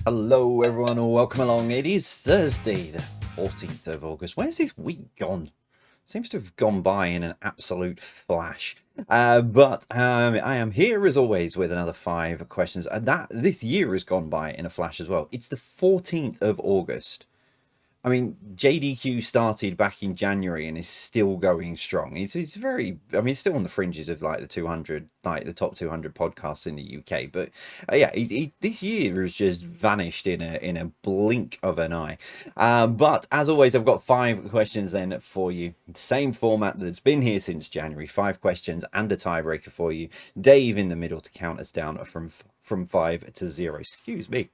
Hello everyone, and welcome along. It is Thursday the 14th of August. Where's this week gone? Seems to have gone by in an absolute flash. But I am here as always with another 5 questions. And this year has gone by in a flash as well. It's the 14th of August. I mean, JDQ started back in January and is still going strong. It's very, I mean, it's still on the fringes of like the 200, like the top 200 podcasts in the UK. But yeah, this year has just vanished in a blink of an eye. But as always, I've got 5 questions then for you. Same format that's been here since January. 5 questions and a tiebreaker for you. Dave in the middle to count us down from 5 to 0. Excuse me.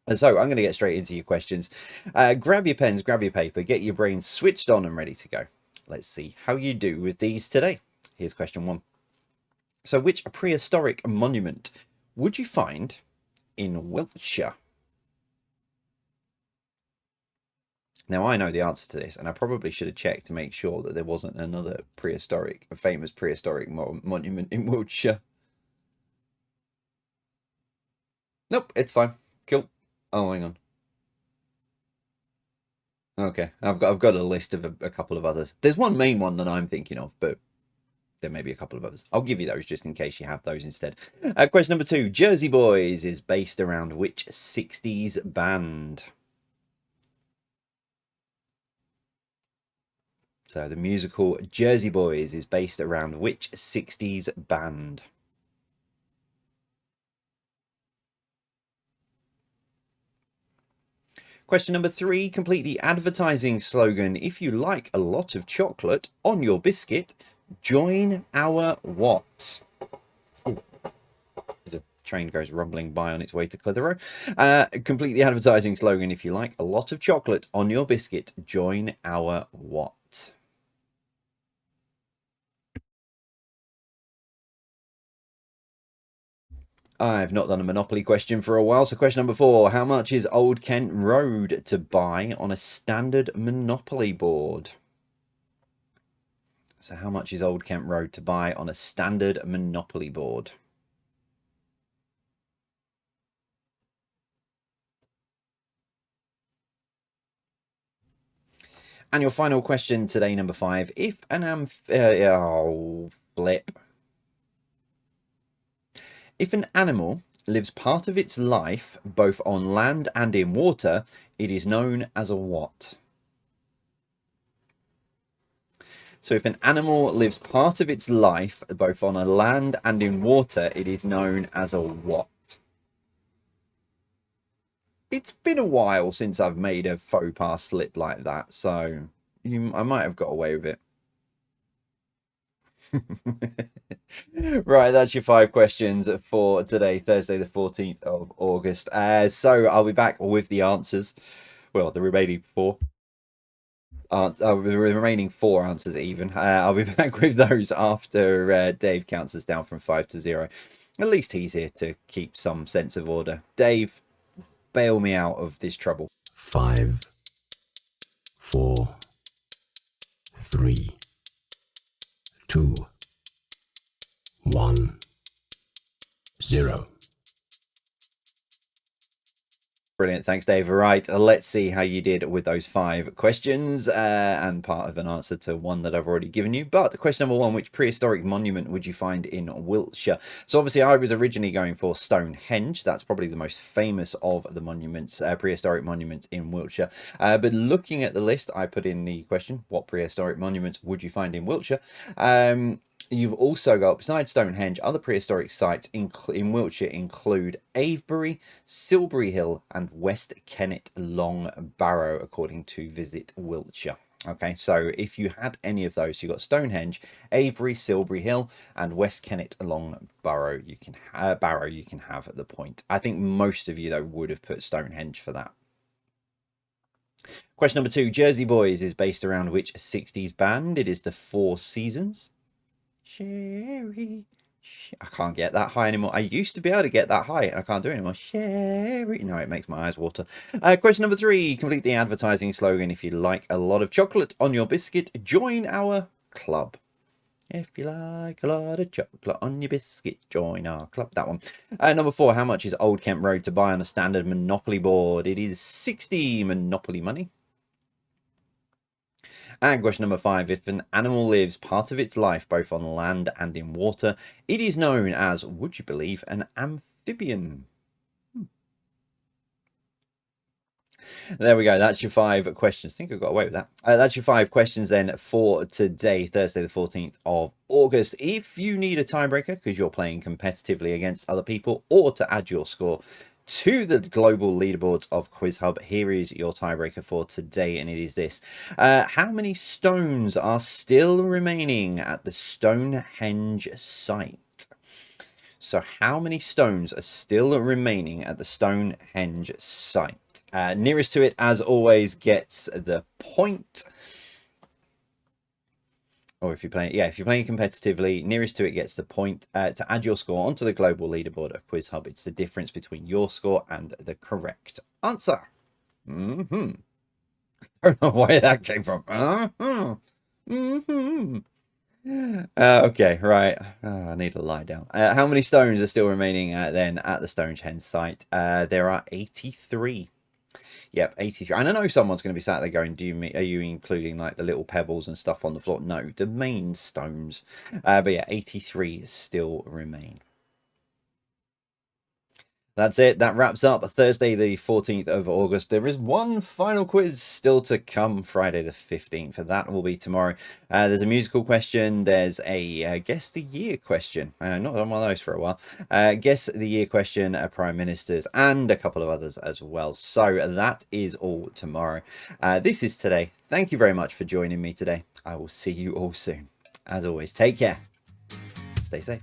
And so I'm going to get straight into your questions. Grab your pens, grab your paper, get your brain switched on and ready to go. Let's see how you do with these today. Here's question 1. So which prehistoric monument would you find in Wiltshire? Now, I know the answer to this, and I probably should have checked to make sure that there wasn't another famous prehistoric monument in Wiltshire. Nope, it's fine. Cool. Oh, hang on. Okay, I've got a list of a couple of others. There's one main one that I'm thinking of, but there may be a couple of others. I'll give you those just in case you have those instead. Question number 2. Jersey Boys is based around which 60s band? So the musical Jersey Boys is based around which 60s band? Question number 3. Complete the advertising slogan. If you like a lot of chocolate on your biscuit, join our what? Ooh, there's a train goes rumbling by on its way to Clitheroe. Complete the advertising slogan. If you like a lot of chocolate on your biscuit, join our what? I've not done a Monopoly question for a while, so question number 4. How much is Old Kent Road to buy on a standard Monopoly board? So how much is Old Kent Road to buy on a standard Monopoly board? And your final question today, number 5. If an flip. If an animal lives part of its life both on land and in water, it is known as a what? So if an animal lives part of its life both on a land and in water, it is known as a what? It's been a while since I've made a faux pas slip like that, so I might have got away with it. Right, that's your 5 questions for today, Thursday, the 14th of August. So I'll be back with the answers. Well, the remaining 4. The remaining 4 answers even. I'll be back with those after Dave counts us down from 5 to 0. At least he's here to keep some sense of order. Dave, bail me out of this trouble. 5, 4, 3, 2, 1, 0. Brilliant. Thanks, Dave. All right, let's see how you did with those 5 questions and part of an answer to one that I've already given you. But question number 1, which prehistoric monument would you find in Wiltshire? So obviously I was originally going for Stonehenge. That's probably the most famous of the monuments, prehistoric monuments in Wiltshire. But looking at the list, I put in the question, what prehistoric monuments would you find in Wiltshire? You've also got, besides Stonehenge, other prehistoric sites in Wiltshire include Avebury, Silbury Hill, and West Kennet Long Barrow, according to Visit Wiltshire. Okay, so if you had any of those, you've got Stonehenge, Avebury, Silbury Hill, and West Kennet Long Barrow. You can have at the point. I think most of you though would have put Stonehenge for that. Question number 2. Jersey Boys is based around which 60s band? It is the Four Seasons. Sherry. I can't get that high anymore. I used to be able to get that high, and I can't do it anymore. Sherry. No, it makes my eyes water. Question number 3. Complete the advertising slogan. If you like a lot of chocolate on your biscuit, join our club. If you like a lot of chocolate on your biscuit, join our club. That one. Number 4, how much is Old Kent Road to buy on a standard Monopoly board? It is 60 Monopoly money. And question number 5, if an animal lives part of its life both on land and in water, it is known as, would you believe, an amphibian. There we go. That's your 5 questions. I think I got away with that. That's your 5 questions then for today, Thursday, the 14th of August. If you need a tiebreaker because you're playing competitively against other people, or to add your score to the global leaderboards of Quiz Hub, here is your tiebreaker for today, and it is this. How many stones are still remaining at the Stonehenge site? So how many stones are still remaining at the Stonehenge site? Nearest to it, as always, gets the point. Or if you're playing, if you're playing competitively, nearest to it gets the point. To add your score onto the global leaderboard of Quiz Hub, it's the difference between your score and the correct answer. I don't know where that came from. Okay, right. I need to lie down. How many stones are still remaining then at the Stonehenge site? There are 83. Yep, 83. And I know someone's going to be sat there going, are you including like the little pebbles and stuff on the floor? No, the main stones. But yeah, 83 still remain. That's it. That wraps up Thursday, the 14th of August. There is one final quiz still to come, Friday the 15th. That will be tomorrow. There's a musical question. There's a Guess the Year question. Not done one of those for a while. Guess the Year question, Prime Ministers, and a couple of others as well. So that is all tomorrow. This is today. Thank you very much for joining me today. I will see you all soon. As always, take care. Stay safe.